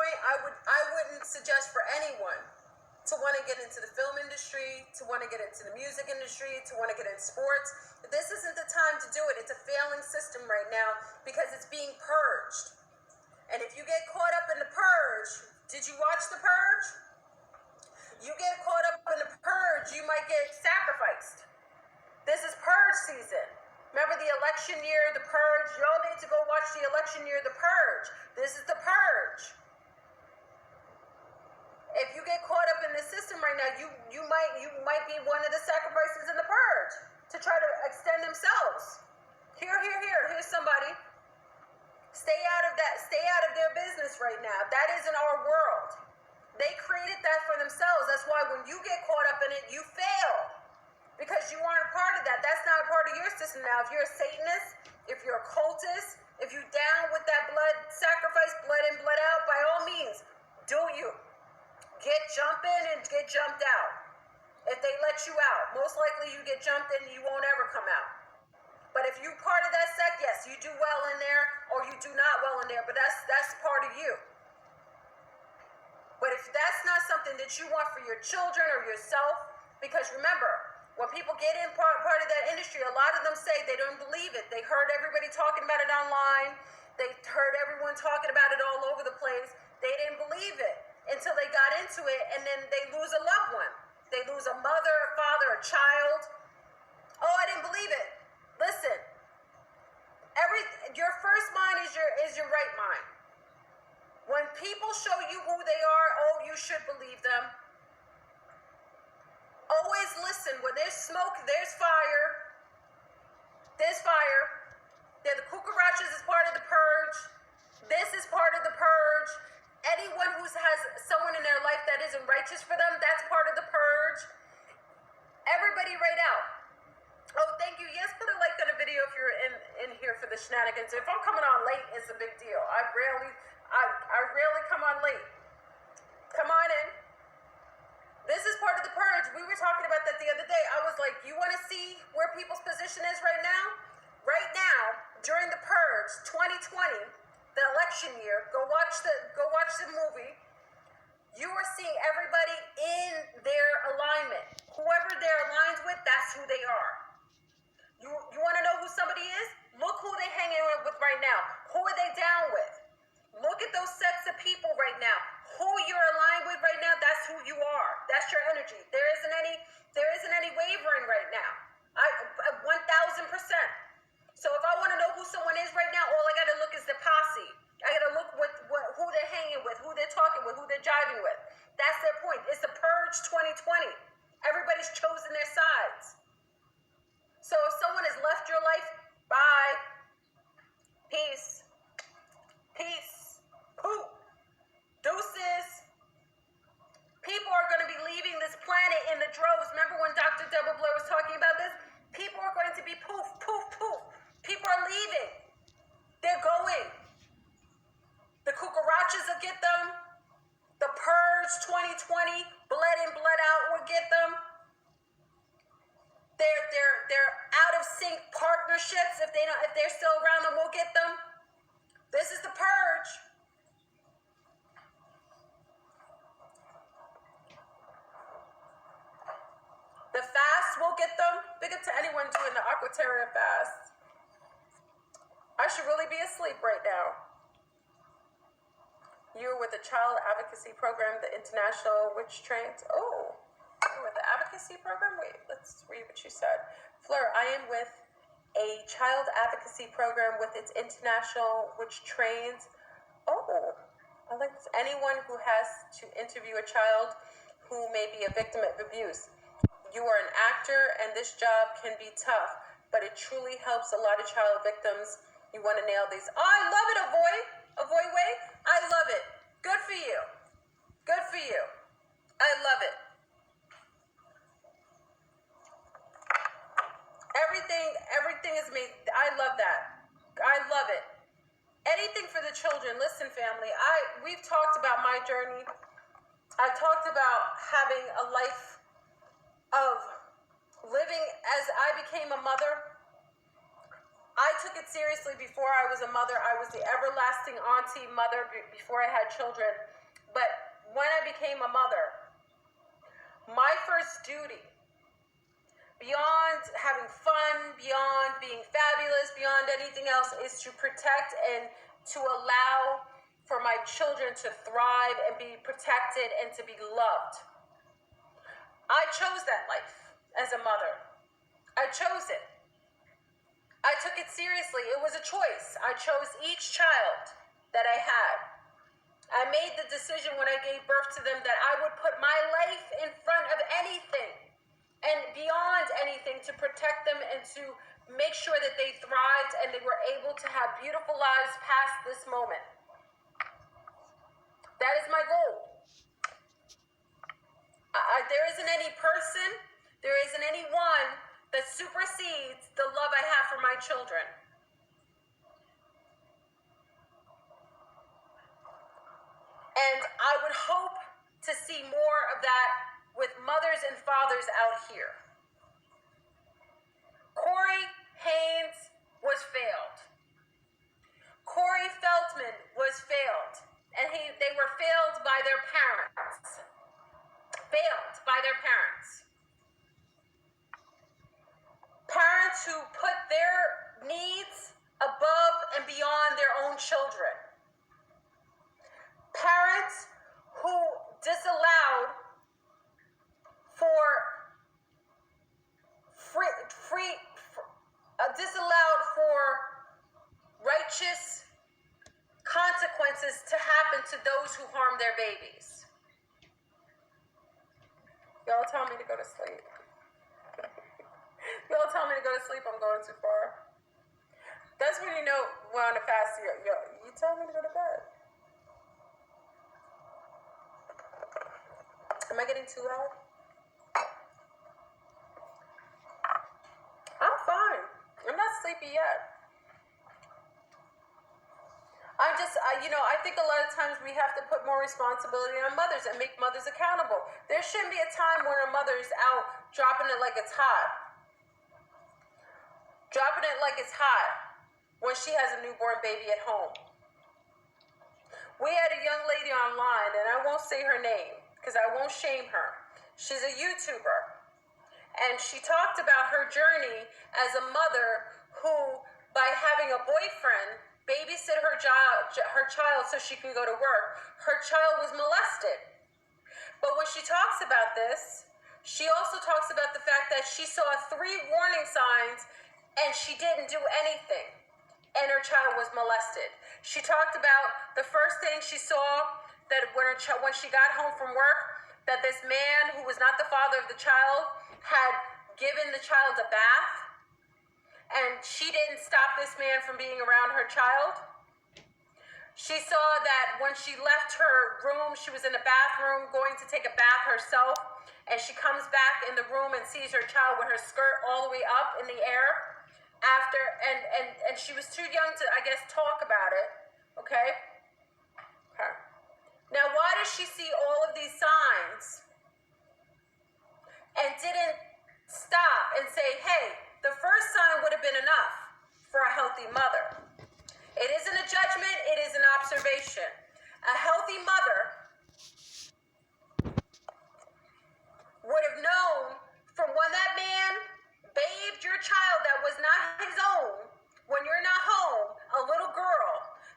point, I wouldn't suggest for anyone to want to get into the film industry, to want to get into the music industry, to want to get into sports. This isn't the time to do it. It's a failing system right now because it's being purged. And if you get caught up in the purge, did you watch The Purge? You get caught up in the purge, you might get sacrificed. This is purge season. Remember the election year, the purge? Y'all need to go watch the election year, the purge. This is the purge. If you get caught up in this system right now, you might be one of the sacrifices in the purge to try to extend themselves. Here's somebody. Stay out of that. Stay out of their business right now. That isn't our world. They created that for themselves. That's why when you get caught up in it, you fail. Because you aren't a part of that. That's not a part of your system now. If you're a Satanist, if you're a cultist, if you're down with that blood sacrifice, blood in, blood out, by all means, do you. Get jumping and get jumped out. If they let you out, most likely you get jumped in and you won't ever come out. But if you're part of that sect, yes, you do well in there or you do not well in there, but that's part of you. But if that's not something that you want for your children or yourself, because remember, when people get in part of that industry, a lot of them say they don't believe it. They heard everybody talking about it online. They heard everyone talking about it all over the place. They didn't believe it until they got into it, and then they lose a loved one. They lose a mother, a father, a child. Oh, I didn't believe it. Listen, your first mind is your right mind. When people show you who they are, oh, you should believe them. Always listen. When there's smoke, there's fire. There's fire. The cucarachas is part of the purge. This is part of the purge. Anyone who has someone in their life that isn't righteous for them, that's part of the purge. Everybody write out. Oh, thank you. Yes, put a like on the video if you're in here for the shenanigans. If I'm coming on late, it's a big deal. I rarely come on late. Come on in. This is part of the purge. We were talking about that the other day. I was like, you want to see where people's position is right now? Right now, during the purge, 2020, the election year, go watch the movie. You are seeing everybody in their alignment. Whoever they're aligned with, that's who they are. You want to know who somebody is? Look who they hanging with right now. Who are they down with? Look at those sets of people right now. Who you're aligned with right now, that's who you are. That's your energy. There isn't any wavering right now. 1,000%. So if I want to know who someone is right now, all I got to look is the posse. I got to look who they're hanging with, who they're talking with, who they're jiving with. That's their point. It's the purge 2020. Everybody's chosen their sides. So if someone has left your life, bye. Peace. Peace. Poop. Deuces. People are going to be leaving this planet in the droves. Remember when Dr. Deborah Blair was talking about this? People are going to be poof, poof, poof. People are leaving. They're going. The cucarachas will get them. The purge 2020, blood in, blood out will get them. They're out of sync partnerships. If they're still around, then we'll get them. This is the purge. The fast will get them. Big up to anyone doing the Aquatarian fast. I should really be asleep right now. You're with the Child Advocacy Program, the International Witch Trains. Oh, you're with the Advocacy Program? Wait, let's read what you said. Fleur, I am with a Child Advocacy Program with its International Witch Trains. Oh, I like this. Anyone who has to interview a child who may be a victim of abuse. You are an actor, and this job can be tough, but it truly helps a lot of child victims. You want to nail these. Oh, I love it, Avoy Way. I love it. Good for you. Good for you. I love it. Everything is made. I love that. I love it. Anything for the children. Listen, family, we've talked about my journey. I talked about having a life of living as I became a mother. I took it seriously before I was a mother. I was the everlasting auntie mother before I had children. But when I became a mother, my first duty, beyond having fun, beyond being fabulous, beyond anything else, is to protect and to allow for my children to thrive and be protected and to be loved. I chose that life as a mother. I chose it. I took it seriously. It was a choice. I chose each child that I had. I made the decision when I gave birth to them that I would put my life in front of anything and beyond anything to protect them and to make sure that they thrived and they were able to have beautiful lives past this moment. That is my goal. There isn't any person, there isn't anyone that supersedes the love I have for my children. And I would hope to see more of that with mothers and fathers out here. Corey Haynes was failed. Corey Feldman was failed. And they were failed by their parents. Failed by their parents. Parents who put their needs above and beyond their own children. Parents who disallowed righteous consequences to happen to those who harm their babies. Y'all tell me to go to sleep. Y'all tell me to go to sleep, I'm going too far. That's when you know we're on a fast. You tell me to go to bed. Am I getting too loud? I'm fine. I'm not sleepy yet. I think a lot of times we have to put more responsibility on mothers and make mothers accountable. There shouldn't be a time when a mother's out dropping it like it's hot. Dropping it like it's hot when she has a newborn baby at home. We had a young lady online, and I won't say her name because I won't shame her. She's a YouTuber. And she talked about her journey as a mother who, by having a boyfriend, babysit her child so she can go to work. Her child was molested. But when she talks about this, she also talks about the fact that she saw 3 warning signs and she didn't do anything, and her child was molested. She talked about the first thing she saw, that when she got home from work, that this man who was not the father of the child had given the child a bath, and she didn't stop this man from being around her child. She saw that when she left her room, she was in the bathroom going to take a bath herself, and she comes back in the room and sees her child with her skirt all the way up in the air after, and she was too young to, I guess, talk about it, okay? Now, why does she see all of these signs and didn't stop and say, hey, the first sign would have been enough for a healthy mother? It isn't a judgment, it is an observation. A healthy mother would have known from when that man bathed your child that was not his own, when you're not home, a little girl,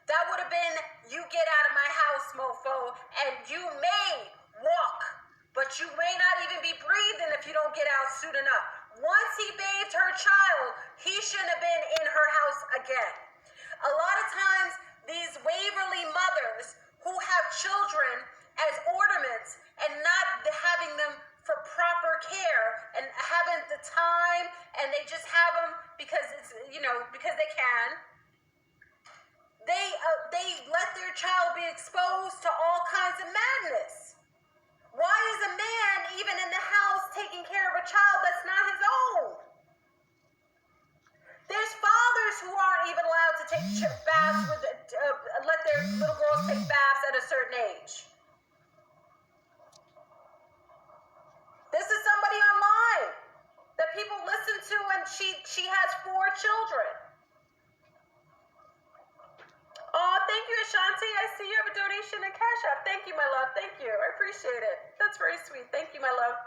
that would have been, you get out of my house, mofo, and you may walk, but you may not even be breathing if you don't get out soon enough. Once he bathed her child, he shouldn't have been in her house again. A lot of times, these Waverly mothers who have children as ornaments and not having them for proper care and having the time, and they just have them because it's, because they can. They let their child be exposed to all kinds of madness. Why is a man even in the house taking care of a child that's not his own? There's fathers who aren't even allowed to take baths let their little girls take baths at a certain age. This is somebody online that people listen to, and she has 4 children. Oh, thank you, Ashanti. Ashanti, I see you have a donation in Cash App. Thank you, my love. Thank you. I appreciate it. That's very sweet. Thank you, my love.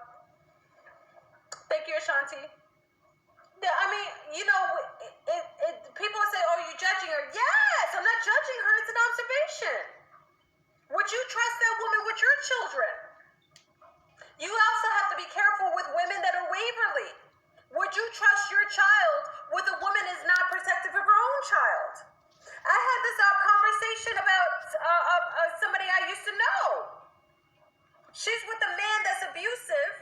Thank you, Ashanti. I mean, you know, people say, oh, you're judging her. Yes, I'm not judging her. It's an observation. Would you trust that woman with your children? You also have to be careful with women that are waverly. Would you trust your child with a woman is not protective of her own child? I had this conversation about somebody I used to know. She's with a man that's abusive,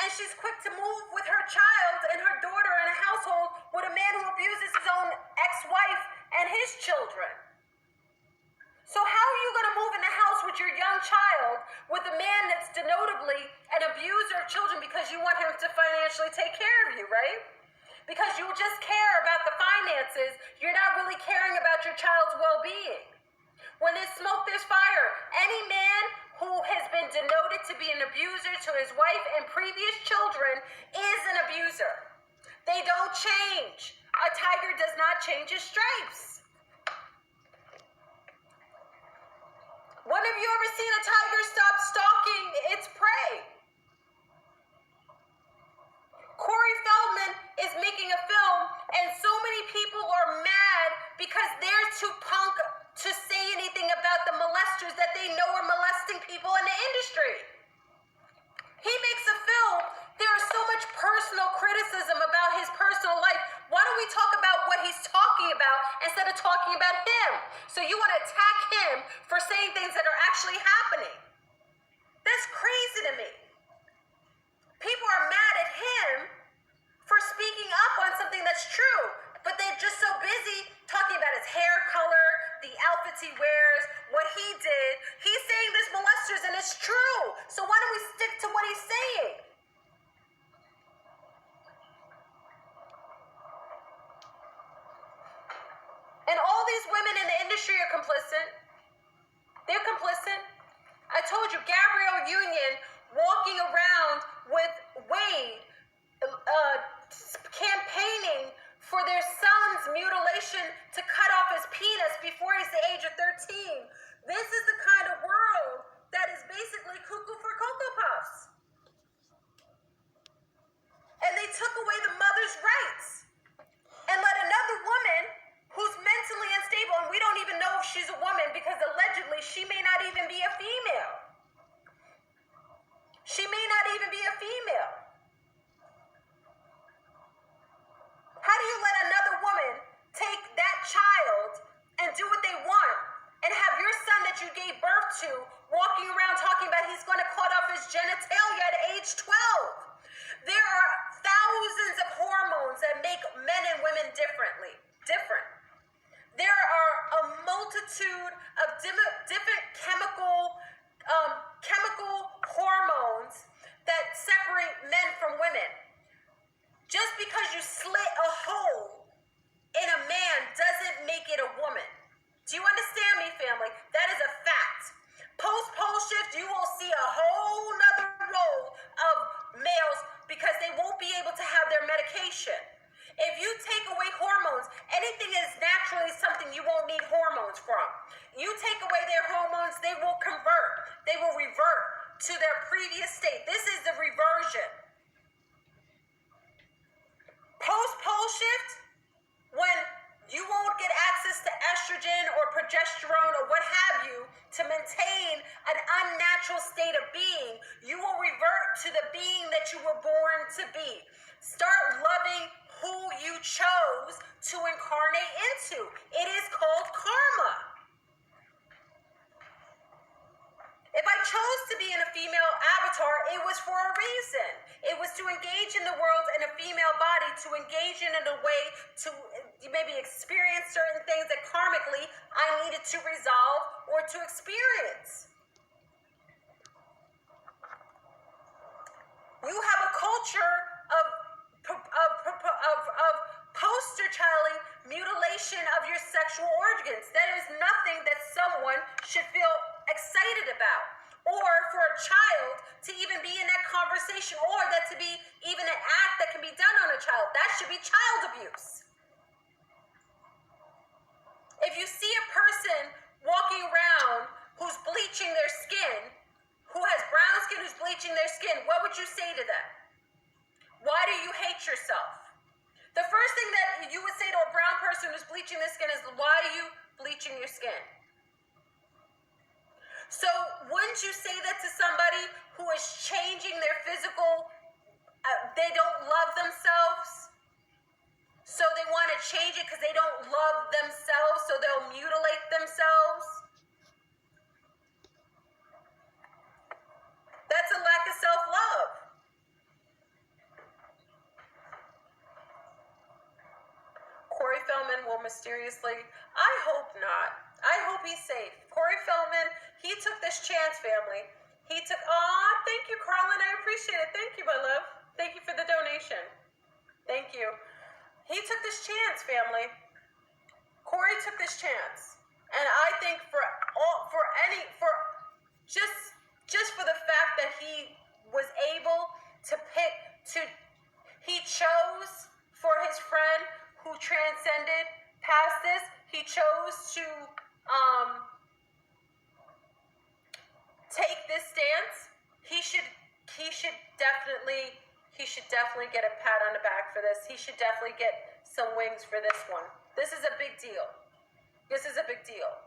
and she's quick to move with her child and her daughter in a household with a man who abuses his own ex-wife and his children. So how are you going to move in the house with your young child with a man that's denotably an abuser of children because you want him to financially take care of you, right? Because you just care about the finances, you're not really caring about your child's well-being. When there's smoke, there's fire. Any man who has been denoted to be an abuser to his wife and previous children is an abuser. They don't change. A tiger does not change his stripes. When have you ever seen a tiger stop stalking its prey? Corey Feldman is making a film, and so many people are mad because they're too punk to say anything about the molesters that they know are molesting people in the industry. He makes a film. There is so much personal criticism about his personal life. Why don't we talk about what he's talking about instead of talking about him? So you want to attack him for saying things that are actually happening. That's crazy to me. People are mad at him for speaking up on something that's true, but they're just so busy talking about his hair color, the outfits he wears, what he did. He's saying there's molesters and it's true. So why don't we stick to what he's saying? And all these women in the industry are complicit. They're complicit. I told you, Gabrielle Union walking around with Wade, campaigning for their son's mutilation to cut off his penis before he's the age of 13. This is the kind of world that is basically cuckoo for Cocoa Puffs. And they took away the mother's rights and let another woman who's mentally unstable, and we don't even know if she's a woman because allegedly she may not even be a female. She may not even be a female. How do you let another woman take that child and do what they want and have your son that you gave birth to walking around talking about he's going to cut off his genitalia at age 12? There are thousands of hormones that make men and women different. There are a multitude of different chemical hormones that separate men from women. Just because you slit a hole in a man doesn't make it a woman. Do you understand me, family? That is a fact. Post-pole shift, you will see a whole nother row of males because they won't be able to have their medication. If you take away hormones, anything is naturally something you won't need hormones from. You take away their hormones, they will convert. They will revert to their previous state. This is the reversion. Post-pole shift, when you won't get access to estrogen or progesterone or what have you to maintain an unnatural state of being, you will revert to the being that you were born to be. Start loving who you chose to incarnate into. It is called karma. If I chose to be in a female avatar, it was for a reason. It was to engage in the world in a female body, to engage in a way to maybe experience certain things that karmically I needed to resolve or to experience. You have a culture of poster childing mutilation of your sexual organs. That is nothing that someone should feel excited about, or for a child to even be in that conversation, or that to be even an act that can be done on a child. That should be child abuse. If you see a person walking bleaching their skin, who has brown skin, who's bleaching their skin, what would you say to them? Why do you hate yourself? The first thing that you would say to a brown person who's bleaching their skin is, why are you bleaching your skin? So wouldn't you say that to somebody who is changing their physical, they don't love themselves, so they want to change it because they don't love themselves, so they'll mutilate themselves? That's a lack of self-love. Corey Feldman will mysteriously, I hope not. I hope he's safe. Corey Feldman, he took this chance, family. Thank you, Carlin. I appreciate it. Thank you, my love. Thank you for the donation. Thank you. He took this chance, family. Corey took this chance. And I think just for the fact that he was able to he chose for his friend who transcended past this, he chose to take this stance. He should definitely get a pat on the back for this. He should definitely get some wings for this one. This is a big deal. This is a big deal.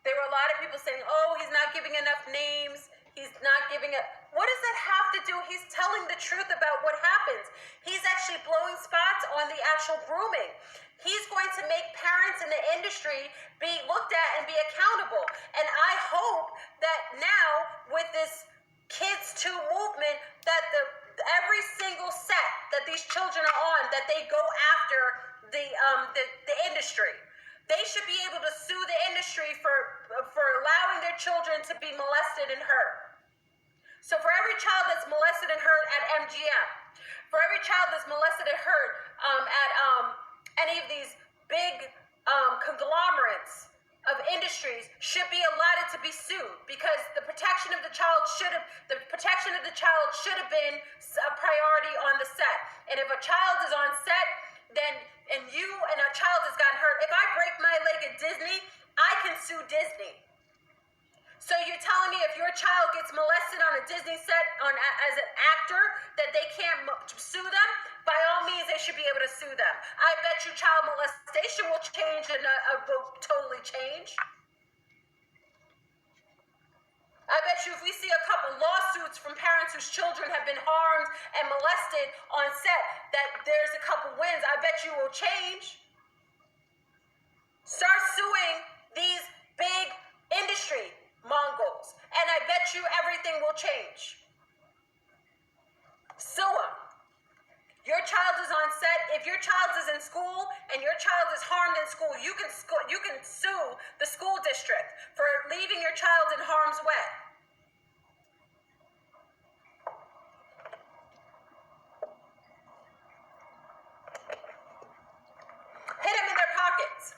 There were a lot of people saying, oh, he's not giving enough names. He's not giving it. What does that have to do? He's telling the truth about what happens. He's actually blowing spots on the actual grooming. He's going to make parents in the industry be looked at and be accountable. And I hope that now with this Kids 2 movement, that every single set that these children are on, that they go after the industry. They should be able to sue the industry for allowing their children to be molested and hurt. So for every child that's molested and hurt at MGM, for every child that's molested and hurt at any of these big conglomerates of industries should be allotted to be sued, because the protection of the child should have been a priority on the set. And if a child is on set, and a child has gotten hurt, if I break my leg at Disney, I can sue Disney. So you're telling me if your child gets molested on a Disney set as an actor, that they can't sue them? By all means, they should be able to sue them. I bet you child molestation will change and will totally change. I bet you if we see a couple lawsuits from parents whose children have been harmed and molested on set, that there's a couple wins, I bet you will change. Start suing these big industry Mongols, and I bet you everything will change. Sue them. Your child is on set. If your child is in school and your child is harmed in school, you can sue the school district for leaving your child in harm's way. Hit them in their pockets.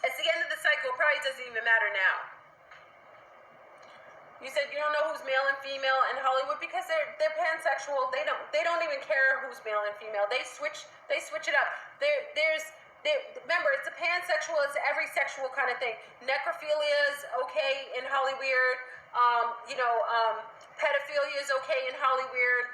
It's the end of the cycle. It probably doesn't even matter now. You said you don't know who's male and female in Hollywood because they're pansexual. They don't even care who's male and female. They switch it up. Remember, it's a pansexual. It's every sexual kind of thing. Necrophilia is okay in Hollywood. Pedophilia is okay in Hollywood.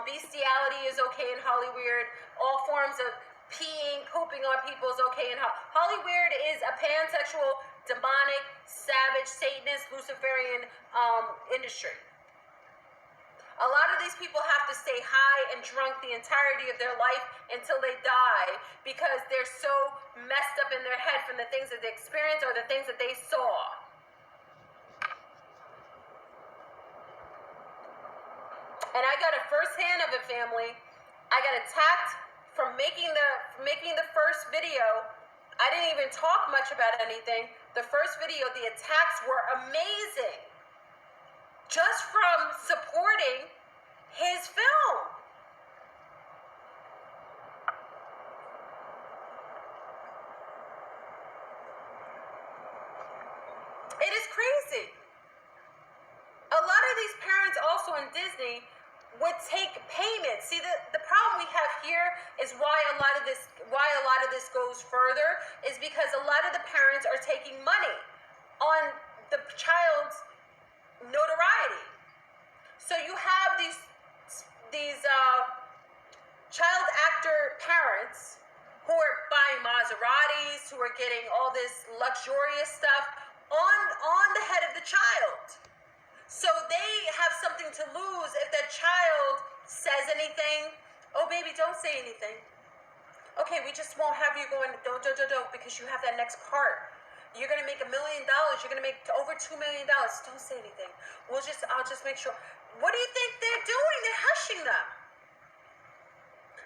Bestiality is okay in Hollywood. All forms of peeing, pooping on people is okay in Hollywood. Is a pansexual, demonic, savage, Satanist, Luciferian industry. A lot of these people have to stay high and drunk the entirety of their life until they die because they're so messed up in their head from the things that they experienced or the things that they saw. And I got a firsthand of it, family. I got attacked from making the first video. I didn't even talk much about anything. The first video, the attacks were amazing. Just from supporting his film. It is crazy. A lot of these parents also in Disney would take payments. See, the problem we have here is why a lot of this goes further is because a lot of the parents are taking money on the child's notoriety. So you have these child actor parents who are buying Maseratis, who are getting all this luxurious stuff on the head of the child. So they have something to lose if that child says anything. Oh, baby, don't say anything. Okay, we just won't have you going, don't, because you have that next part. You're going to make $1 million. You're going to make over $2 million. Don't say anything. I'll just make sure. What do you think they're doing? They're hushing them.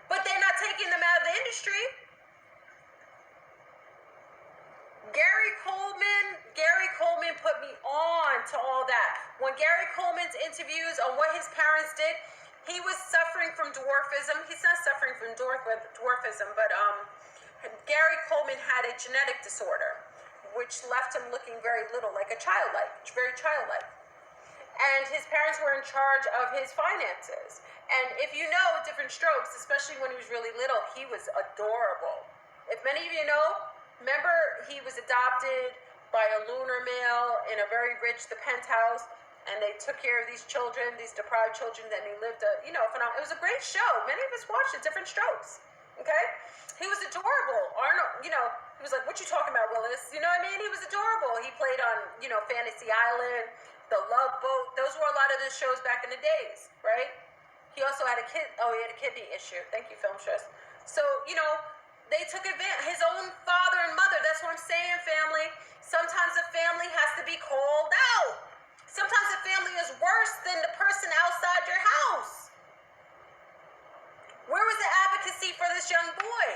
But they're not taking them out of the industry. Gary Coleman put me on to all that. When Gary Coleman's interviews on what his parents did, he was suffering from dwarfism. He's not suffering from dwarfism, but Gary Coleman had a genetic disorder, which left him looking very little like very childlike. And his parents were in charge of his finances. And if you know Different Strokes, especially when he was really little, he was adorable. If many of you know, remember he was adopted by a lunar male in a very rich, the penthouse, and they took care of these children, these deprived children, and he lived it was a great show. Many of us watched it, Different Strokes, okay? He was adorable. Arnold, he was like, what you talking about, Willis? You know what I mean? He was adorable. He played on, Fantasy Island, The Love Boat. Those were a lot of the shows back in the days, right? He also had he had a kidney issue. Thank you, Film Stress. So, they took advantage, his own father and mother. That's what I'm saying, family. Sometimes a family has to be called out. Sometimes a family is worse than the person outside your house. Where was the advocacy for this young boy?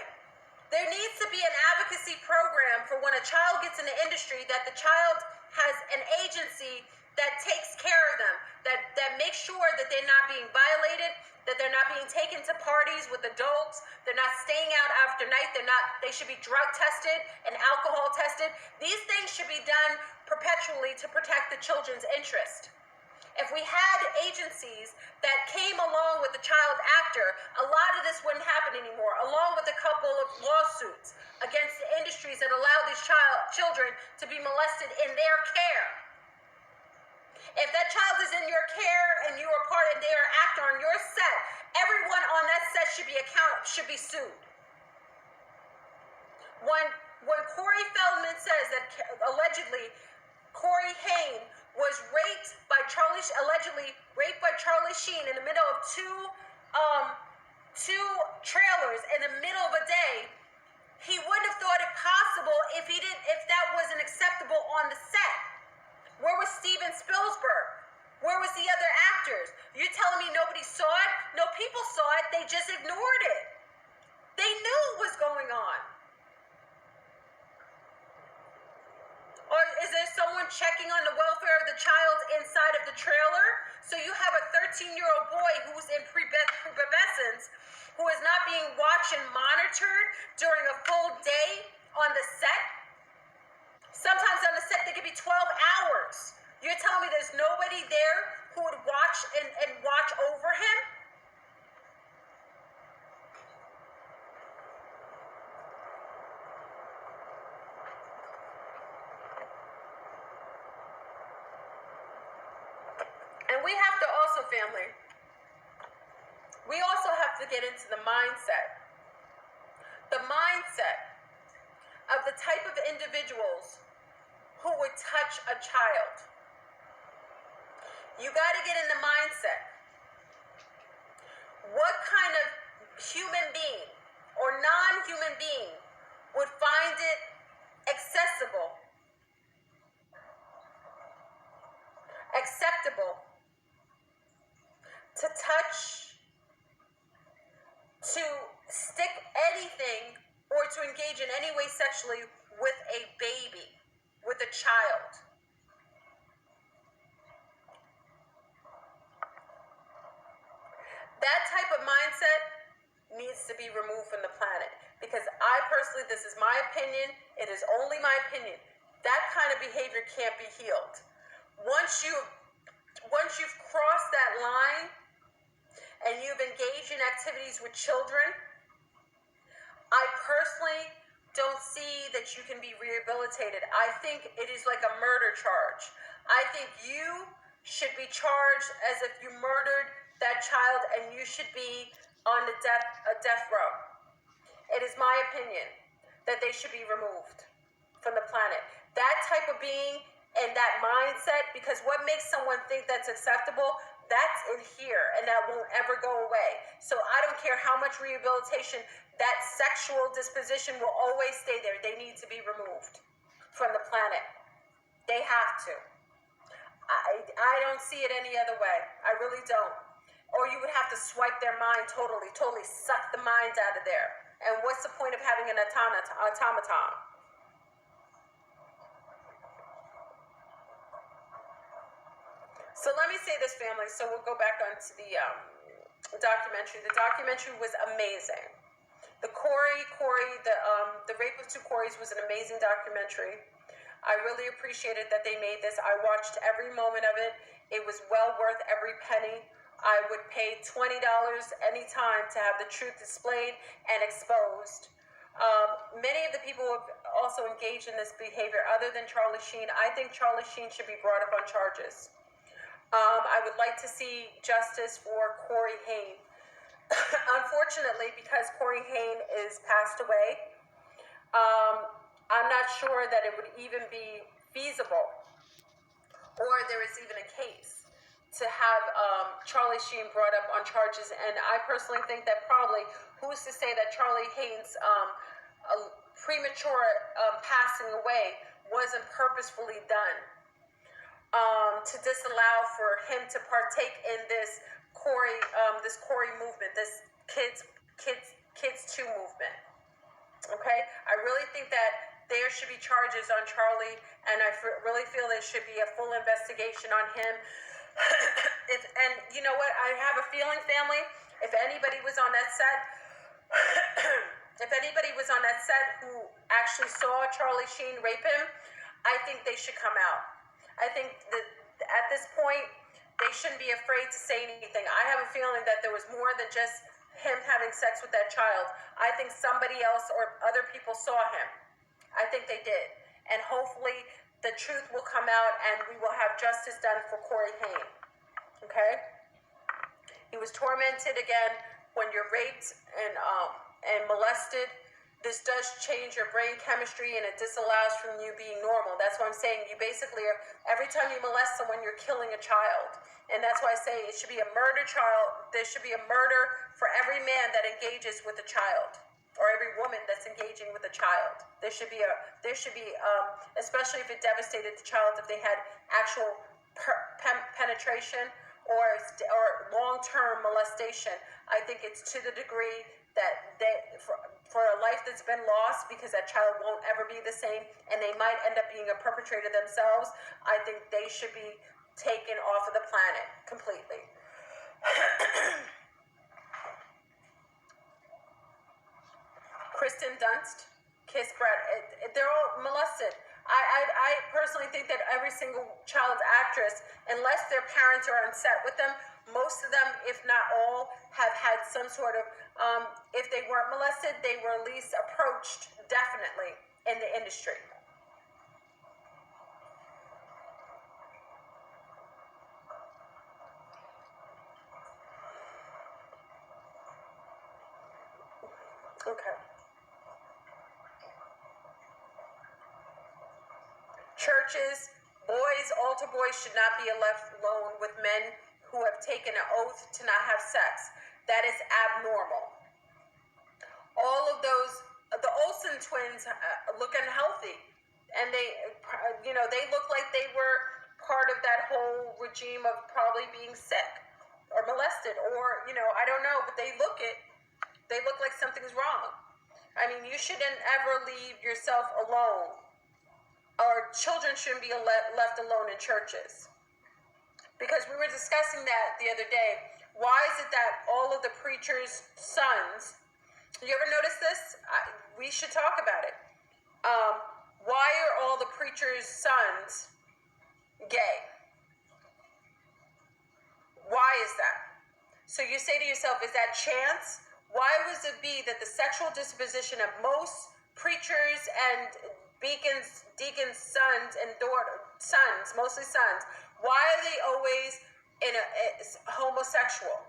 There needs to be an advocacy program for when a child gets in the industry, that the child has an agency that takes care of them, that makes sure that they're not being violated, that they're not being taken to parties with adults, they're not staying out after night, they should be drug tested and alcohol tested. These things should be done perpetually to protect the children's interest. If we had agencies that came along with the child actor, a lot of this wouldn't happen anymore, along with a couple of lawsuits against the industries that allow these children to be molested in their care. If that child is in your care and you are part of their actor on your set, everyone on that set should be sued. When Corey Feldman says that allegedly Corey Haim was allegedly raped by Charlie Sheen in the middle of two trailers in the middle of a day, he wouldn't have thought it possible if that wasn't acceptable on the set. Where was Steven Spielberg? Where was the other actors? You're telling me nobody saw it? No, people saw it. They just ignored it. They knew what was going on. Or is there someone checking on the welfare of the child inside of the trailer? So you have a 13-year-old boy who's in pubescence, who is not being watched and monitored during a full day on the set? Sometimes on the set, there could be 12 hours. You're telling me there's nobody there who would watch and watch over him? And we have to also, family, we also have to get into the mindset. The mindset of the type of individuals who would touch a child. You got to get in the mindset. What kind of human being or non-human being would find it acceptable to touch, to stick anything, or to engage in any way sexually with a baby, with a child? That type of mindset needs to be removed from the planet. Because I personally, this is my opinion, it is only my opinion, that kind of behavior can't be healed. Once you've crossed that line and you've engaged in activities with children, I personally don't see that you can be rehabilitated. I think it is like a murder charge. I think you should be charged as if you murdered that child, and you should be on a death row. It is my opinion that they should be removed from the planet. That type of being and that mindset, because what makes someone think that's acceptable, that's in here, and that won't ever go away. So I don't care how much rehabilitation, that sexual disposition will always stay there. They need to be removed from the planet. They have to. I don't see it any other way. I really don't. Or you would have to swipe their mind totally suck the minds out of there. And what's the point of having an automaton? So let me say this, family. So we'll go back onto the documentary. The documentary was amazing. The the Rape of Two Corys was an amazing documentary. I really appreciated that they made this. I watched every moment of it. It was well worth every penny. I would pay $20 anytime to have the truth displayed and exposed. Many of the people who have also engaged in this behavior, other than Charlie Sheen, I think Charlie Sheen should be brought up on charges. I would like to see justice for Corey Haim. Unfortunately, because Corey Haim is passed away, I'm not sure that it would even be feasible, or there is even a case to have Charlie Sheen brought up on charges. And I personally think that probably, who's to say that Charlie Haim's premature passing away wasn't purposefully done to disallow for him to partake in this Corey movement, this kids 2 movement. Okay, I really think that there should be charges on Charlie, and I really feel there should be a full investigation on him. And you know what? I have a feeling, family, if anybody was on that set, who actually saw Charlie Sheen rape him, I think they should come out. I think that at this point, they shouldn't be afraid to say anything. I have a feeling that there was more than just him having sex with that child. I think somebody else or other people saw him. I think they did. And hopefully the truth will come out and we will have justice done for Corey Haim. Okay? He was tormented again. When you're raped and molested, this does change your brain chemistry, and it disallows from you being normal. That's why I'm saying you basically are, every time you molest someone, you're killing a child. And that's why I say it should be a murder trial. There should be a murder for every man that engages with a child, or every woman that's engaging with a child. There should be especially if it devastated the child, if they had actual penetration or long-term molestation. I think it's to the degree that for a life that's been lost, because that child won't ever be the same, and they might end up being a perpetrator themselves, I think they should be taken off of the planet completely. Kristen Dunst, Kiss Brett, they're all molested. I personally think that every single child actress, unless their parents are on set with them, most of them, if not all, have had some sort of, if they weren't molested, they were at least approached, definitely, in the industry. Okay. Churches, altar boys should not be left alone with men who have taken an oath to not have sex. That is abnormal. All of those, the Olsen twins look unhealthy, and they look like they were part of that whole regime of probably being sick or molested, or I don't know, but they look like something's wrong. I mean, you shouldn't ever leave yourself alone, or children shouldn't be left alone in churches. Because we were discussing that the other day. Why is it that all of the preachers' sons, you ever notice this? We should talk about it. Why are all the preachers' sons gay? Why is that? So you say to yourself, is that chance? Why would it be that the sexual disposition of most preachers and deacons' sons and sons, mostly sons, why are they always homosexual?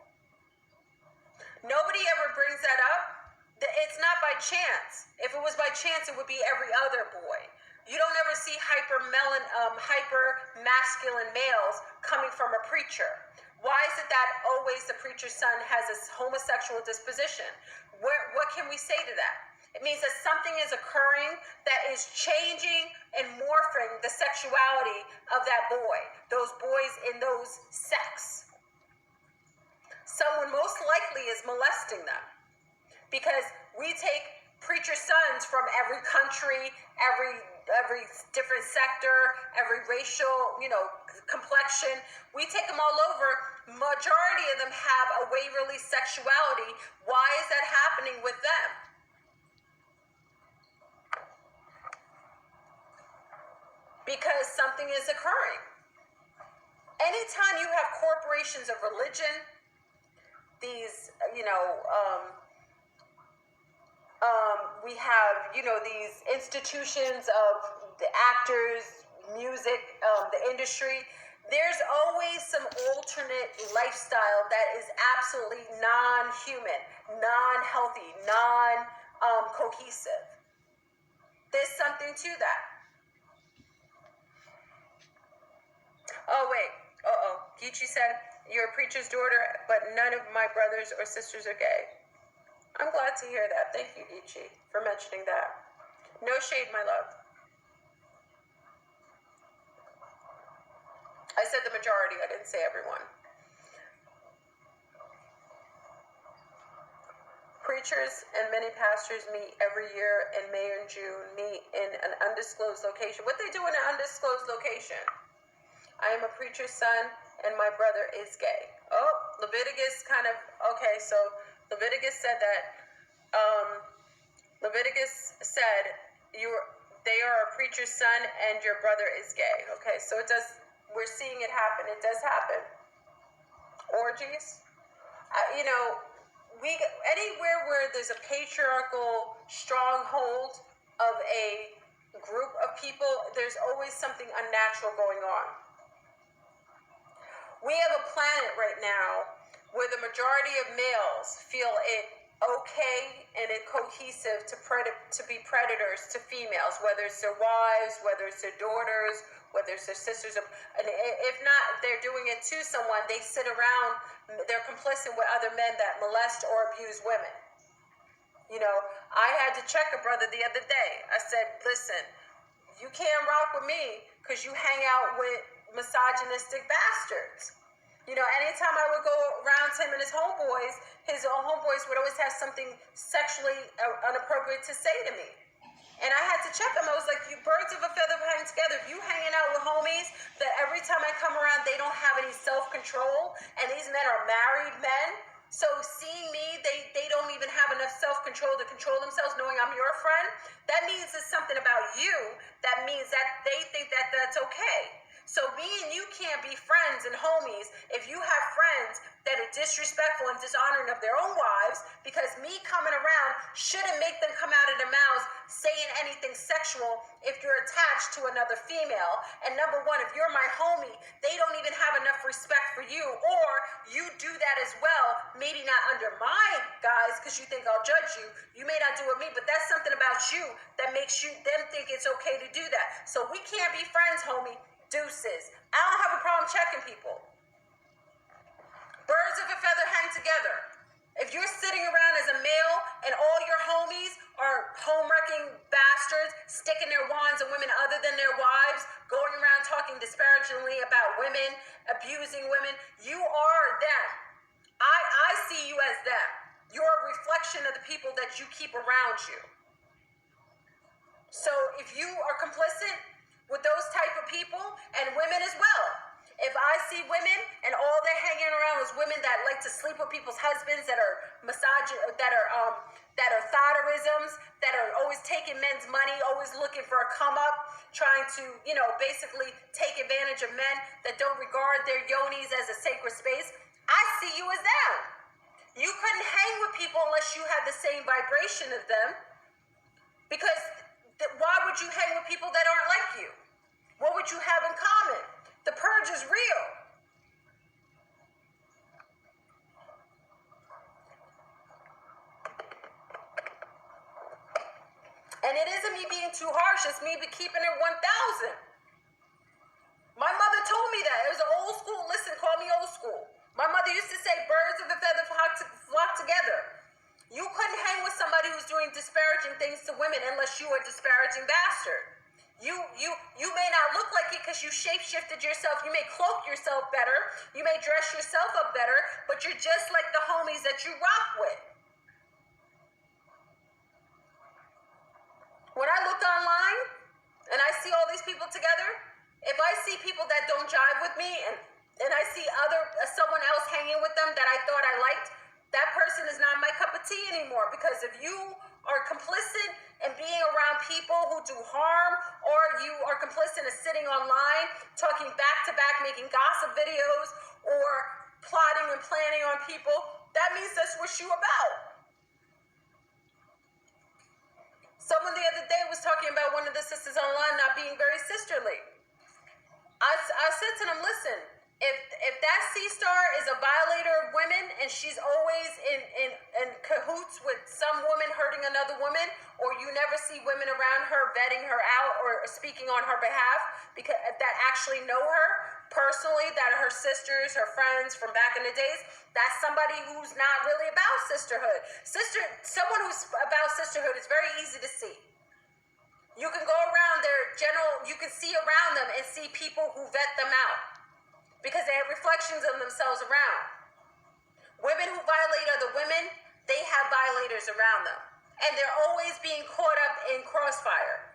Nobody ever brings that up. It's not by chance. If it was by chance, it would be every other boy. You don't ever see hyper masculine males coming from a preacher. Why is it that always the preacher's son has a homosexual disposition? What can we say to that? It means that something is occurring that is changing and morphing the sexuality of that boy, those boys in those sex. Someone most likely is molesting them, because we take preacher sons from every country, every different sector, every racial, complexion. We take them all over. Majority of them have a Waverly sexuality. Why is that happening with them? Because something is occurring. Anytime you have corporations of religion, these, we have, these institutions of the actors, music, the industry. There's always some alternate lifestyle that is absolutely non-human, non-healthy, non-cohesive. There's something to that. Oh, wait. Geechee said, you're a preacher's daughter, but none of my brothers or sisters are gay. I'm glad to hear that. Thank you, Geechee, for mentioning that. No shade, my love. I said the majority. I didn't say everyone. Preachers and many pastors meet every year in May and June, meet in an undisclosed location. What they do in an undisclosed location? I am a preacher's son, and my brother is gay. Oh, Leviticus kind of, okay, so Leviticus said that, Leviticus said, they are a preacher's son, and your brother is gay. Okay, so it does, we're seeing it happen. It does happen. Orgies. Anywhere where there's a patriarchal stronghold of a group of people, there's always something unnatural going on. We have a planet right now where the majority of males feel it okay and it cohesive to be predators to females, whether it's their wives, whether it's their daughters, whether it's their sisters, and if not, they're doing it to someone. They sit around, they're complicit with other men that molest or abuse women. I had to check a brother the other day. I said, listen, you can't rock with me because you hang out with misogynistic bastards. Anytime I would go around to him and his homeboys would always have something sexually inappropriate to say to me. And I had to check them. I was like, you birds of a feather hang together. If you hanging out with homies that every time I come around, they don't have any self-control, and these men are married men. So seeing me, they don't even have enough self-control to control themselves, knowing I'm your friend. That means there's something about you that means that they think that that's okay. So me and you can't be friends and homies if you have friends that are disrespectful and dishonoring of their own wives, because me coming around shouldn't make them come out of their mouths saying anything sexual if you're attached to another female. And number one, if you're my homie, they don't even have enough respect for you, or you do that as well, maybe not under my guise because you think I'll judge you. You may not do it with me, but that's something about you that makes them think it's okay to do that. So we can't be friends, homie. Deuces. I don't have a problem checking people. Birds of a feather hang together. If you're sitting around as a male and all your homies are home-wrecking bastards, sticking their wands on women other than their wives, going around talking disparagingly about women, abusing women, you are them. I see you as them. You're a reflection of the people that you keep around you. So if you are complicit with those type of people, and women as well. If I see women and all they're hanging around is women that like to sleep with people's husbands, that are that are thoterisms, that are always taking men's money, always looking for a come up, trying to, basically take advantage of men that don't regard their yonis as a sacred space, I see you as them. You couldn't hang with people unless you had the same vibration of them. Because why would you hang with people that aren't like you? What would you have in common? The purge is real. And it isn't me being too harsh, it's me keeping it 1,000. My mother told me that. It was an old school, listen, call me old school. My mother used to say, birds of a feather flock together. You couldn't hang with somebody who's doing disparaging things to women unless you are a disparaging bastard. You may not look like it because you shape-shifted yourself. You may cloak yourself better. You may dress yourself up better, but you're just like the homies that you rock with. When I looked online and I see all these people together, if I see people that don't jive with me and I see someone else hanging with them that I thought I liked, that person is not my cup of tea anymore. Because if you are complicit in being around people who do harm, or you are complicit in sitting online, talking back to back, making gossip videos, or plotting and planning on people, that means that's what you about. Someone the other day was talking about one of the sisters online not being very sisterly. I said to them, listen, if that C-star is a violator of women and she's always in cahoots with some woman hurting another woman, or you never see women around her vetting her out or speaking on her behalf because that actually know her personally, that are her sisters, her friends from back in the days, that's somebody who's not really about sisterhood. Someone who's about sisterhood is very easy to see. You can go around you can see around them and see people who vet them out because they have reflections of themselves around. Women who violate other women, they have violators around them. And they're always being caught up in crossfire.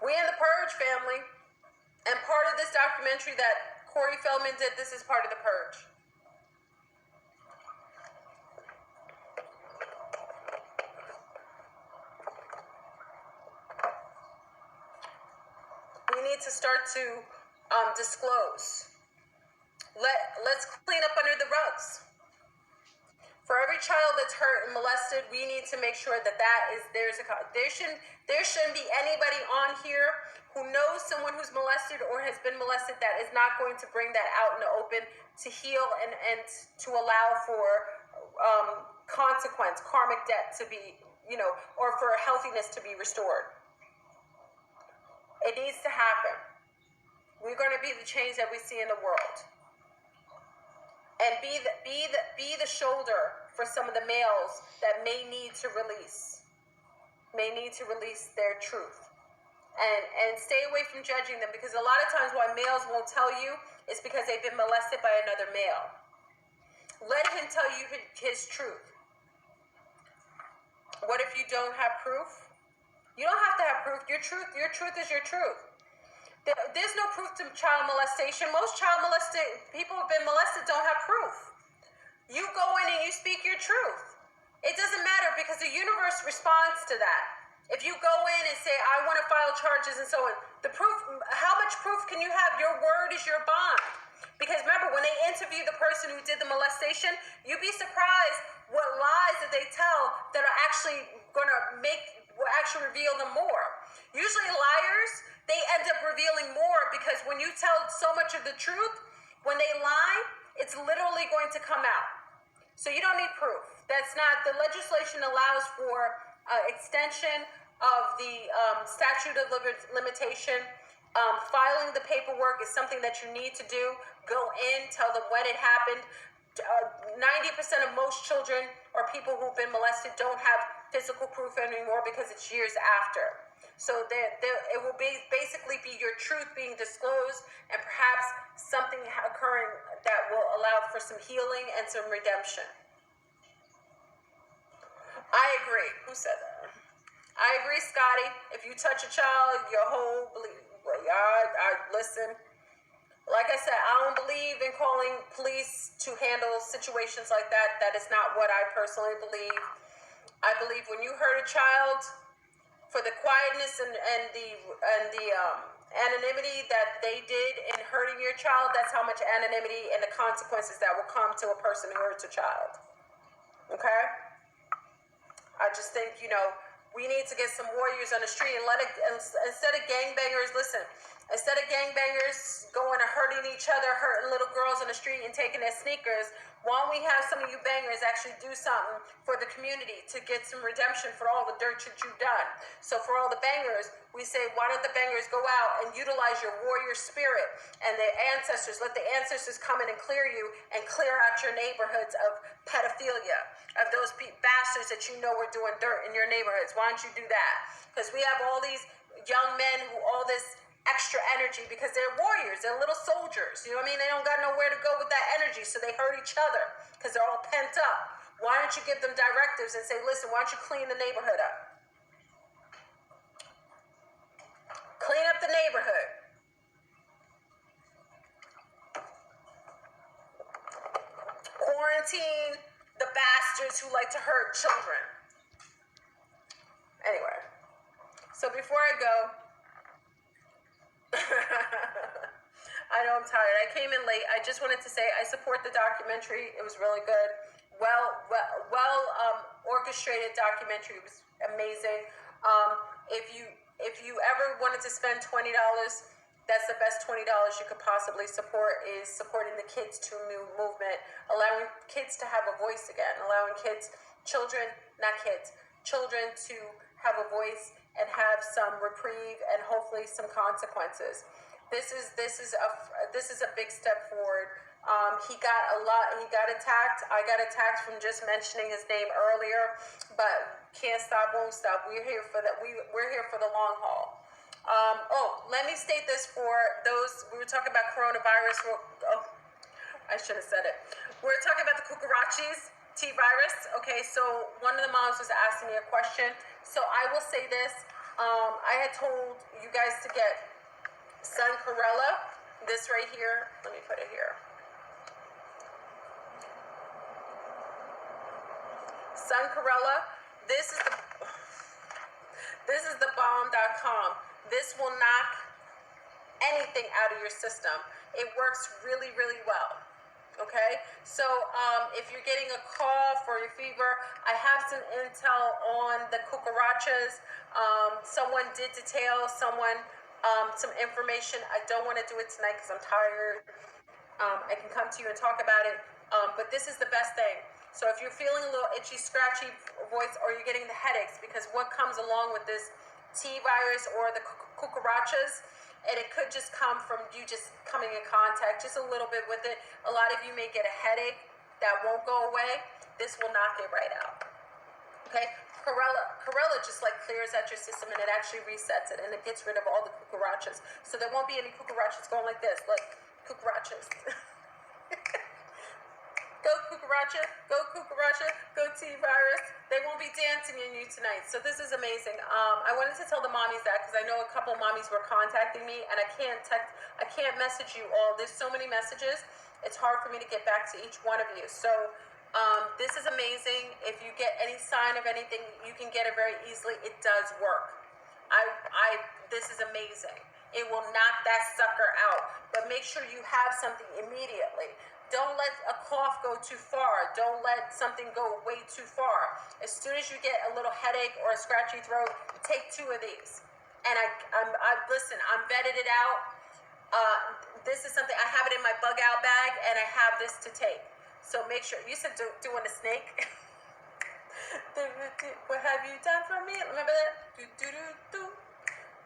We in the Purge family, and part of this documentary that Corey Feldman did, this is part of the Purge. We need to start to disclose. Let's clean up under the rugs. For every child that's hurt and molested, we need to make sure that there shouldn't be anybody on here who knows someone who's molested or has been molested that is not going to bring that out in the open to heal and to allow for consequence, karmic debt to be, or for healthiness to be restored. It needs to happen. We're going to be the change that we see in the world. And be the shoulder for some of the males that may need to release their truth. And stay away from judging them, because a lot of times why males won't tell you is because they've been molested by another male. Let him tell you his truth. What if you don't have proof? You don't have to have proof. Your truth is your truth. There's no proof to child molestation. Most people who've been molested don't have proof. You go in and you speak your truth. It doesn't matter, because the universe responds to that. If you go in and say, I want to file charges and so on, the proof, how much proof can you have? Your word is your bond. Because remember, when they interview the person who did the molestation, you'd be surprised what lies that they tell that are actually will actually reveal them more. Usually liars, they end up revealing more, because when you tell so much of the truth, when they lie, it's literally going to come out. So you don't need proof. The legislation allows for extension of the statute of limitation. Filing the paperwork is something that you need to do. Go in, tell them when it happened. 90% of most children or people who've been molested don't have physical proof anymore, because it's years after. So it will basically be your truth being disclosed, and perhaps something occurring that will allow for some healing and some redemption. I agree. Who said that? I agree, Scotty. If you touch a child, your whole belief. Listen. Like I said, I don't believe in calling police to handle situations like that. That is not what I personally believe. I believe when you hurt a child, for the quietness and the anonymity that they did in hurting your child, that's how much anonymity and the consequences that will come to a person who hurts a child. Okay? I just think, you know, we need to get some warriors on the street and let it, instead of gangbangers, listen, instead of gangbangers going and hurting each other, hurting little girls on the street and taking their sneakers, why don't we have some of you bangers actually do something for the community to get some redemption for all the dirt that you've done? So for all the bangers, we say, why don't the bangers go out and utilize your warrior spirit and the ancestors, let the ancestors come in and clear you and clear out your neighborhoods of pedophilia, of those bastards that you know were doing dirt in your neighborhoods. Why don't you do that? Because we have all these young men who all this extra energy because they're warriors, they're little soldiers, you know what I mean? They don't got nowhere to go with that energy, so they hurt each other because they're all pent up. Why don't you give them directives and say, listen, why don't you clean the neighborhood up? Clean up the neighborhood. Quarantine the bastards who like to hurt children. Anyway, so before I go, I know I'm tired. I came in late. I just wanted to say I support the documentary. It was really good. Well orchestrated documentary. It was amazing. If you ever wanted to spend $20, that's the best $20 you could possibly support, is supporting the Kids to Move movement, allowing kids to have a voice again, allowing children to have a voice and have some reprieve and hopefully some consequences. This is a big step forward. He got attacked. I got attacked from just mentioning his name earlier, but can't stop, won't stop. We're here for that. We're here for the long haul. Let me state this for those, we were talking about coronavirus. I should have said it. We're talking about the cucarachas, T-virus. Okay, so one of the moms was asking me a question. So I will say this. I had told you guys to get Sun Corella. This right here. Let me put it here. Sun Corella. This is the bomb.com. This will knock anything out of your system. It works really, really well. Okay, so if you're getting a cough or a fever, I have some intel on the cucarachas. Someone did detail some information. I don't want to do it tonight because I'm tired. I can come to you and talk about it, but this is the best thing. So if you're feeling a little itchy, scratchy voice, or you're getting the headaches, because what comes along with this T-virus or the cucarachas, and it could just come from you just coming in contact just a little bit with it. A lot of you may get a headache that won't go away. This will knock it right out. Okay? Corella just like clears out your system, and it actually resets it, and it gets rid of all the cucarachas. So there won't be any cucarachas going like this. Look, cucarachas. Go cucaracha, go T-virus. They won't be dancing in you tonight. So this is amazing. I wanted to tell the mommies that because I know a couple mommies were contacting me, and I can't message you all. There's so many messages. It's hard for me to get back to each one of you. So this is amazing. If you get any sign of anything, you can get it very easily. It does work. This is amazing. It will knock that sucker out. But make sure you have something immediately. Don't let a cough go too far. Don't let something go way too far. As soon as you get a little headache or a scratchy throat, take 2 of these. And listen, I'm vetted it out. This is something, I have it in my bug out bag, and I have this to take. So make sure, you said doing a snake. What have you done for me? Remember that?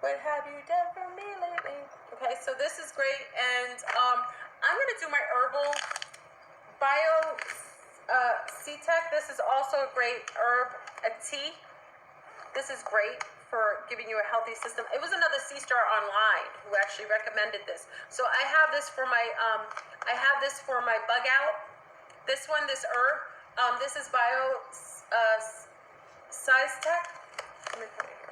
What have you done for me lately? Okay, so this is great, and I'm going to do my herbal bio C-Tech. This is also a great herb, a tea. This is great for giving you a healthy system. It was another C-Star online who actually recommended this. So I have this for my bug out. This one, this herb, this is bio size tech. Let me put it here.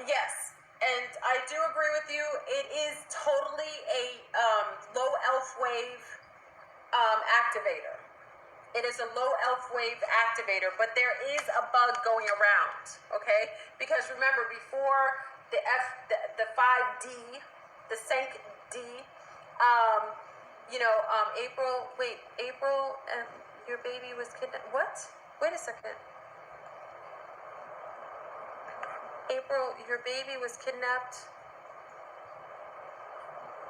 Yes, and I do agree with you. It is totally a low elf wave activator. It is a low elf wave activator, but there is a bug going around, okay? Because remember, before the 5D, the sync D, April, your baby was kidnapped. What? Wait a second. April, your baby was kidnapped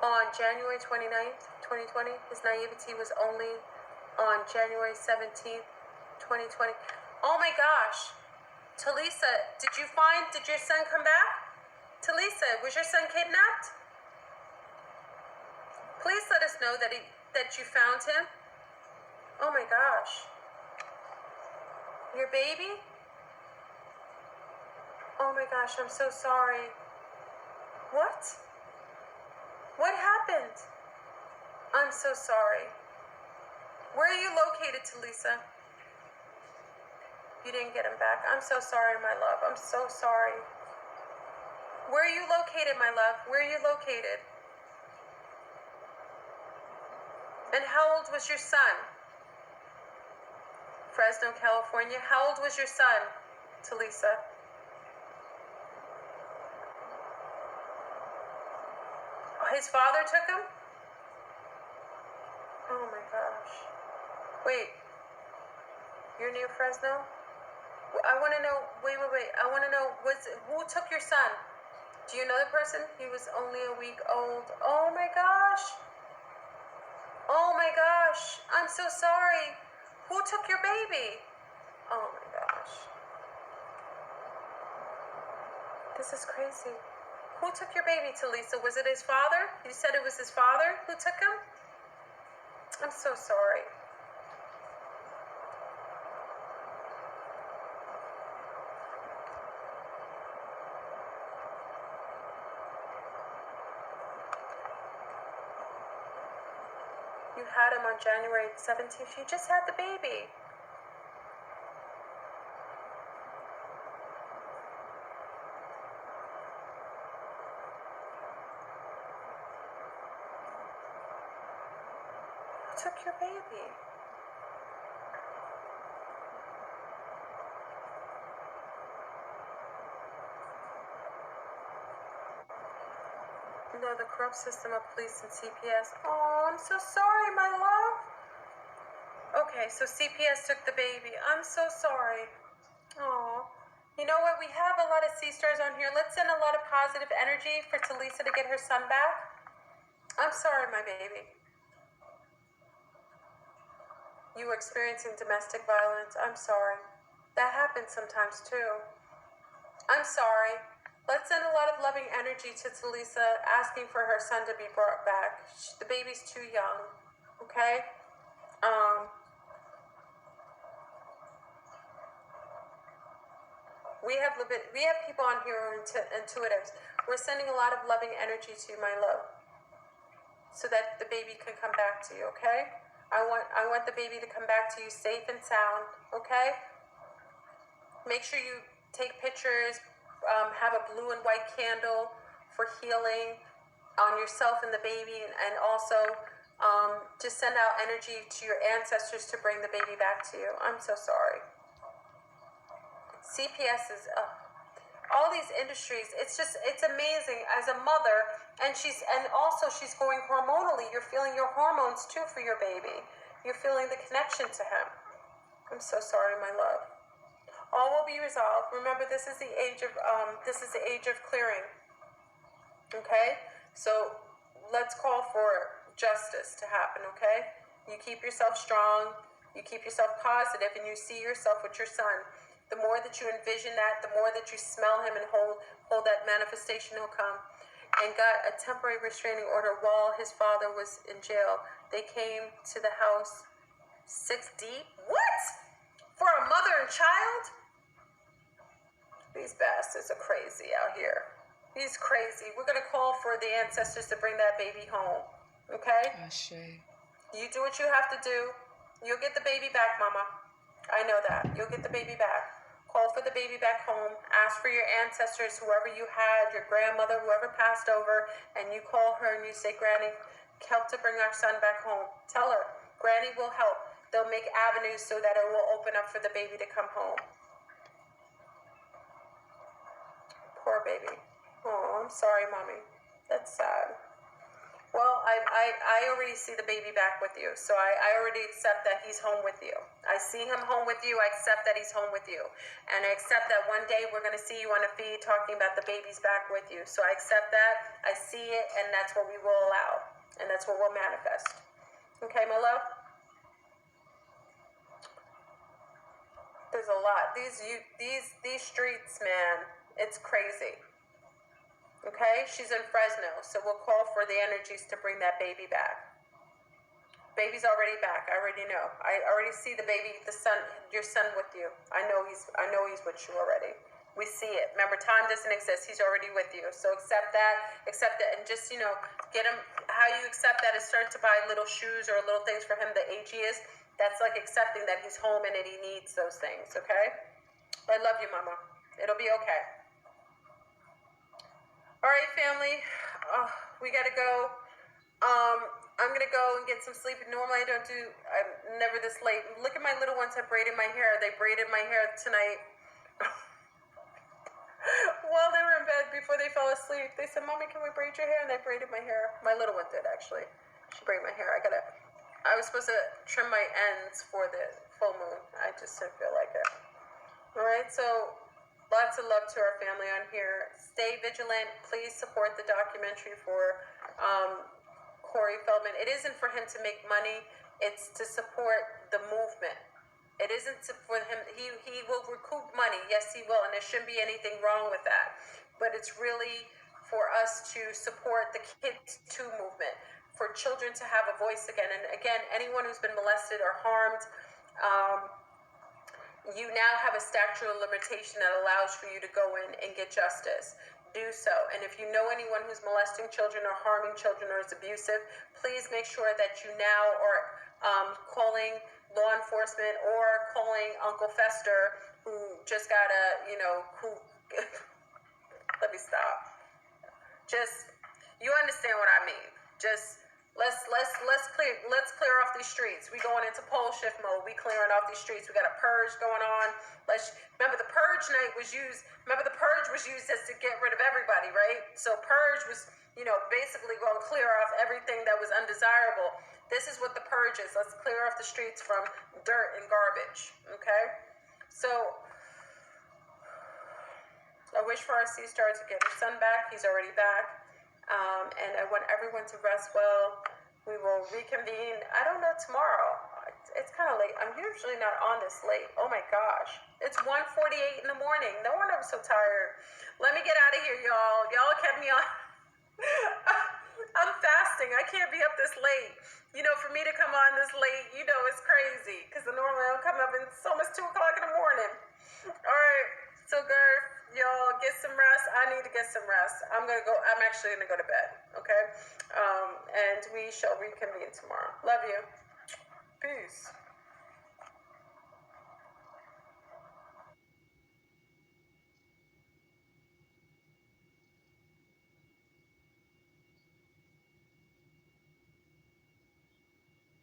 on January 29th, 2020. His naivety was only on January 17th, 2020. Oh my gosh. Talisa, did your son come back? Talisa, was your son kidnapped? Please let us know that you found him. Oh my gosh. Your baby? Oh my gosh, I'm so sorry. What? What happened? I'm so sorry. Where are you located, Talisa? You didn't get him back. I'm so sorry, my love. I'm so sorry. Where are you located, my love? Where are you located? And how old was your son? Fresno, California. How old was your son, Talisa? His father took him? Oh my gosh. Wait. You're near Fresno? I want to know, wait. I want to know, who took your son? Do you know the person? He was only a week old. Oh my gosh. Oh my gosh. I'm so sorry. Who took your baby? Oh my gosh. This is crazy. Who took your baby, Talisa? Was it his father? You said it was his father who took him? I'm so sorry. You had him on January 17th. You just had the baby. Who took your baby? No, the corrupt system of police and CPS. Oh, I'm so sorry, my love. Okay, so CPS took the baby. I'm so sorry. Oh, you know what? We have a lot of sea stars on here. Let's send a lot of positive energy for Talisa to get her son back. I'm sorry, my baby. You were experiencing domestic violence. I'm sorry. That happens sometimes too. I'm sorry. Let's send a lot of loving energy to Talisa, asking for her son to be brought back. The baby's too young, okay? We have people on here who are intuitives. We're sending a lot of loving energy to you, my love, so that the baby can come back to you, okay? I want the baby to come back to you safe and sound, okay? Make sure you take pictures. Have a blue and white candle for healing on yourself and the baby, and also just send out energy to your ancestors to bring the baby back to you. I'm so sorry. CPS is all these industries. It's amazing as a mother, and she's going hormonally. You're feeling your hormones too for your baby. You're feeling the connection to him. I'm so sorry, my love. All will be resolved. Remember, this is the age of clearing. Okay? So let's call for justice to happen, okay? You keep yourself strong, you keep yourself positive, and you see yourself with your son. The more that you envision that, the more that you smell him and hold that manifestation, he'll come. And got a temporary restraining order while his father was in jail. They came to the house 6 deep. What? For a mother and child? These bastards are crazy out here. He's crazy. We're going to call for the ancestors to bring that baby home. Okay? Ashe. You do what you have to do. You'll get the baby back, Mama. I know that. You'll get the baby back. Call for the baby back home. Ask for your ancestors, whoever you had, your grandmother, whoever passed over, and you call her and you say, Granny, help to bring our son back home. Tell her, Granny will help. They'll make avenues so that it will open up for the baby to come home. Poor baby. Oh, I'm sorry, Mommy. That's sad. Well, I already see the baby back with you, so I already accept that he's home with you. I see him home with you. I accept that he's home with you. And I accept that one day we're going to see you on a feed talking about the baby's back with you. So I accept that. I see it, and that's what we will allow. And that's what we'll manifest. Okay, my love? There's a lot. These streets, man, it's crazy. Okay, she's in Fresno, so we'll call for the energies to bring that baby back. Baby's already back. I already know. I already see the baby, the son, your son with you. I know he's with you already. We see it. Remember, time doesn't exist. He's already with you. So accept that, and just, get him. How you accept that is start to buy little shoes or little things for him the age he is. That's like accepting that he's home and that he needs those things. Okay. I love you, Mama. It'll be okay. All right, family, we got to go. I'm going to go and get some sleep. Normally I'm never this late. Look at my little ones have braided my hair. They braided my hair tonight while they were in bed before they fell asleep. They said, Mommy, can we braid your hair? And they braided my hair. My little one did, actually. She braided my hair. I was supposed to trim my ends for the full moon. I just didn't feel like it. All right, so lots of love to our family on here. Stay vigilant. Please support the documentary for Corey Feldman. It isn't for him to make money. It's to support the movement. It isn't for him. He will recoup money. Yes, he will. And there shouldn't be anything wrong with that. But it's really for us to support the Kids Too movement, for children to have a voice again. And again, anyone who's been molested or harmed, you now have a statute of limitation that allows for you to go in and get justice. Do so. And if you know anyone who's molesting children or harming children or is abusive, please make sure that you now are calling law enforcement or calling Uncle Fester, who just got let me stop. You understand what I mean. Let's clear off these streets. We going into pole shift mode. We clearing off these streets. We got a purge going on. Remember the purge night was used. Remember the purge was used as to get rid of everybody, right? So purge was, basically going to clear off everything that was undesirable. This is what the purge is. Let's clear off the streets from dirt and garbage. Okay. So I wish for our sea star to get her son back. He's already back. And I want everyone to rest well. We will reconvene, I don't know, tomorrow. It's kind of late. I'm usually not on this late. Oh my gosh. It's 1:48 in the morning. No wonder I'm so tired. Let me get out of here, y'all. Y'all kept me on. I'm fasting. I can't be up this late. For me to come on this late, it's crazy. Because normally I don't come up and it's almost 2 o'clock in the morning. All right. So, girl, y'all get some rest. I need to get some rest. I'm actually going to go to bed. Okay? And we shall reconvene tomorrow. Love you. Peace.